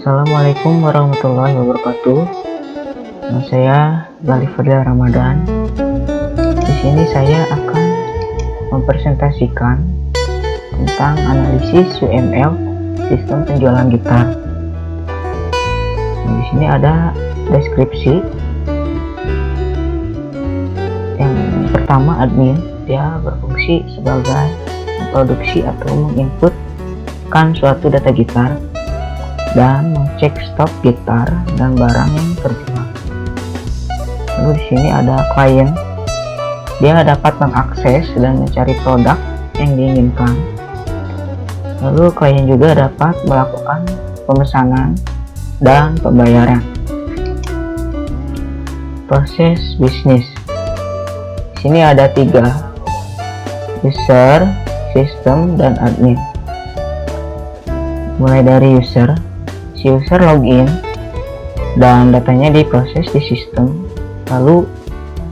Assalamualaikum warahmatullahi wabarakatuh. Nama saya Galih Fadil Ramadan. Di sini saya akan mempresentasikan tentang analisis UML sistem penjualan gitar. Di sini ada deskripsi. Yang pertama, admin, dia berfungsi sebagai memproduksi atau menginputkan suatu data gitar dan mengecek stok gitar dan barang yang terjual. Lalu di sini ada klien, dia dapat mengakses dan mencari produk yang diinginkan. Lalu klien juga dapat melakukan pemesanan dan pembayaran. Proses bisnis. Di sini ada 3, user, sistem, dan admin. Mulai dari user, si user login dan datanya diproses di sistem, lalu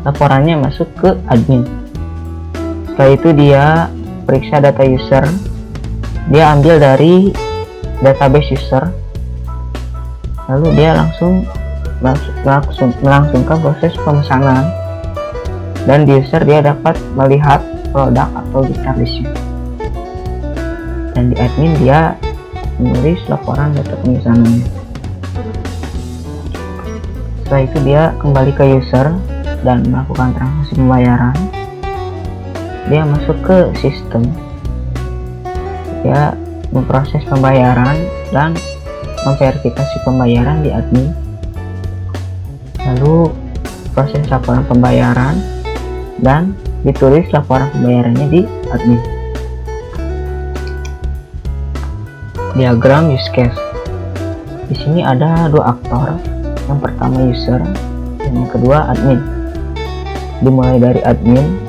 laporannya masuk ke admin. Setelah itu dia periksa data user, dia ambil dari database user, lalu dia melangsungkan proses pemesanan, dan di user dia dapat melihat produk atau gitar listnya, dan di admin dia menulis laporan data pemesanannya. Setelah itu dia kembali ke user dan melakukan transaksi pembayaran. Dia masuk ke sistem, dia memproses pembayaran dan memverifikasi pembayaran di admin. Lalu proses laporan pembayaran dan ditulis laporan pembayarannya di admin. Diagram use case. Di sini ada 2 aktor. Yang pertama user, dan yang kedua admin. Dimulai dari admin,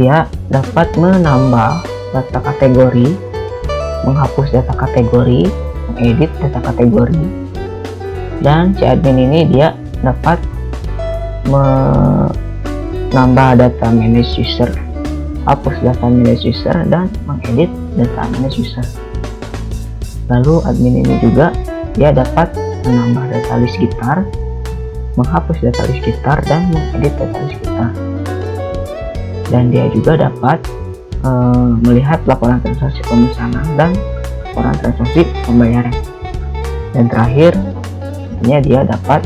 dia dapat menambah data kategori, menghapus data kategori, mengedit data kategori, dan si admin ini dia dapat menambah data manage user, hapus data manage user, dan mengedit data manage user. Lalu admin ini juga dia dapat menambah data list gitar, menghapus data list gitar, dan mengedit data list gitar. Dan dia juga dapat melihat laporan transaksi pemesanan dan laporan transaksi pembayaran. Dan terakhir, dia dapat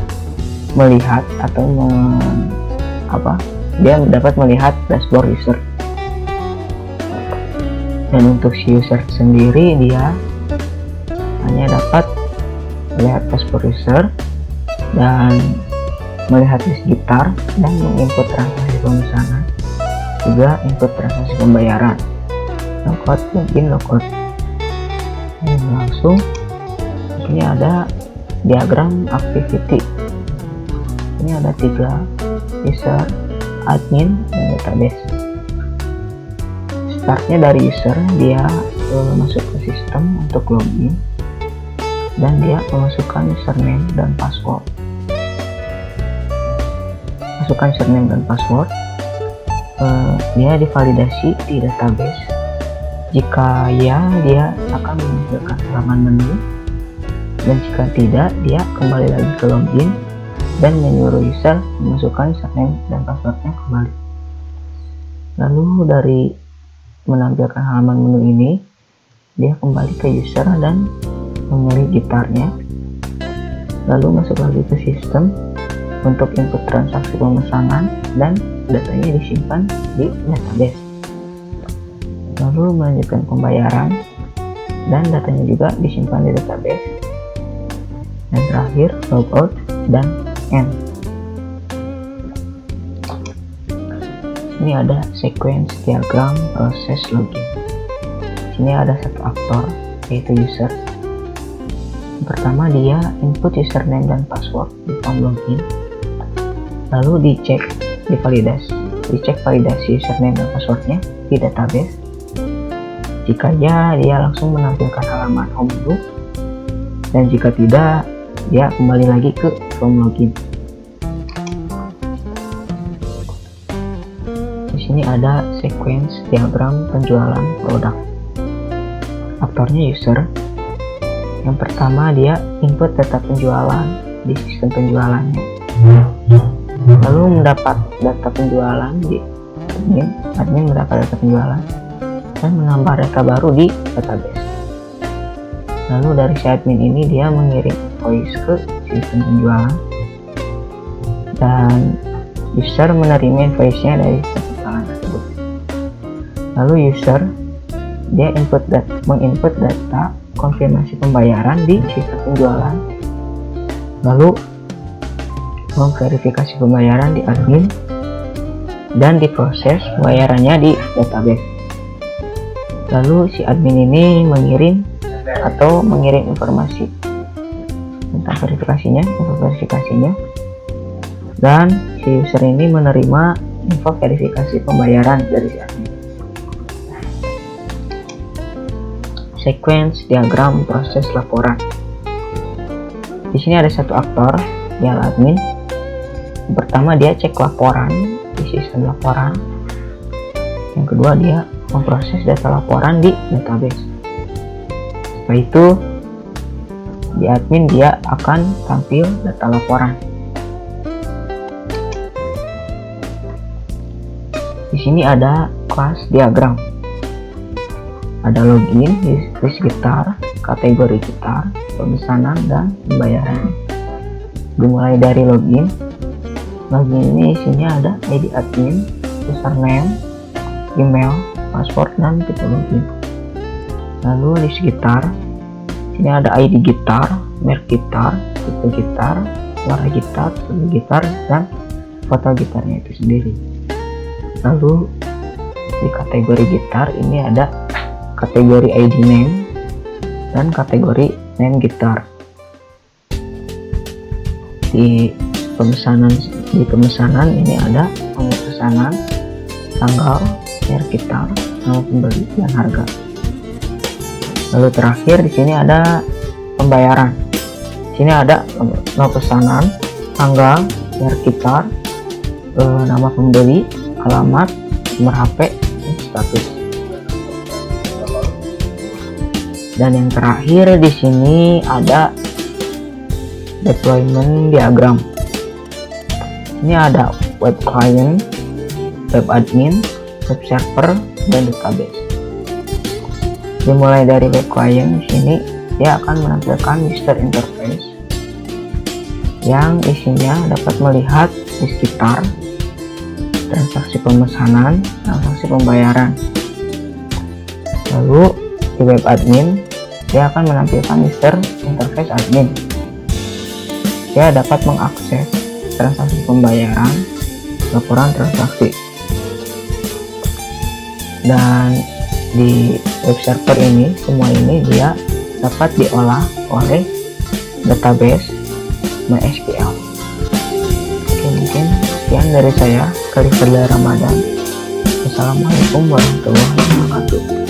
melihat atau dia dapat melihat dashboard user. Dan untuk si user sendiri, dia hanya dapat melihat dashboard user dan melihat list gitar dan menginput transaksi pemesanan, juga input transaksi pembayaran, logout, login, logout. Dan langsung ini ada diagram activity. Ini ada 3, user, admin, dan database. Startnya dari user, dia masuk ke sistem untuk login, dan dia memasukkan username dan password. Masukkan username dan password, dia divalidasi di database. Jika ya, dia akan memunculkan halaman menu, dan jika tidak, dia kembali lagi ke login dan menyuruh user memasukkan username dan passwordnya kembali. Lalu dari menampilkan halaman menu ini, dia kembali ke user dan memilih gitarnya, lalu masuk lagi ke sistem untuk input transaksi pemesanan, dan datanya disimpan di database. Lalu melanjutkan pembayaran, dan datanya juga disimpan di database. Dan terakhir logout dan end. Ini ada sequence diagram proses login. Sini ada 1 aktor, yaitu user. Pertama, dia input username dan password di form login, lalu dicek validasi username dan passwordnya di database. Jika ya, dia langsung menampilkan halaman home menu, dan jika tidak, dia kembali lagi ke form login. Di sini ada sequence diagram penjualan produk. Aktornya user, Yang pertama, dia input data penjualan di sistem penjualannya, lalu mendapat data penjualan di admin mendapat data penjualan dan menambah reka baru di database. Lalu dari si admin ini dia mengirim invoice ke sistem penjualan dan user menerima invoice-nya dari sistem penjualan tersebut. Lalu user dia menginput data konfirmasi pembayaran di sistem penjualan, lalu memverifikasi pembayaran di admin dan diproses pembayarannya di database. Lalu si admin ini mengirim informasi tentang verifikasinya, dan si user ini menerima info verifikasi pembayaran dari si admin. Sequence diagram proses laporan. Di sini ada satu aktor, yang admin. Yang pertama, dia cek laporan di sistem laporan. Yang kedua, dia memproses data laporan di database. Setelah itu, di admin dia akan tampil data laporan. Di sini ada kelas diagram. Ada login, list gitar, kategori gitar, pemesanan, dan pembayaran. Dimulai dari login. Login ini isinya ada ID admin, username, email, password, dan tipe login. Lalu list gitar. Sini ada ID gitar, merek gitar, tipe gitar, warna gitar, segi gitar, dan foto gitarnya itu sendiri. Lalu di kategori gitar ini ada kategori ID name dan kategori name gitar. Di pemesanan ini ada pemesanan, tanggal, merek gitar, nama pembeli, dan harga. Lalu terakhir di sini ada pembayaran. Di sini ada nama pesanan, tanggal, merek gitar, nama pembeli, alamat, nomor HP, dan status. Dan yang terakhir di sini ada deployment diagram. Ini ada web client, web admin, web server, dan database. Dimulai dari web client, di sini dia akan menampilkan user interface yang isinya dapat melihat di sekitar transaksi pemesanan, transaksi pembayaran. Lalu di web admin dia akan menampilkan user interface admin. Dia dapat mengakses transaksi pembayaran, laporan transaksi. Dan di web server ini, semua ini dia dapat diolah oleh database MySQL. Oke, mungkin sekian dari saya, Khalifadlah Ramadan. Wassalamualaikum warahmatullahi wabarakatuh.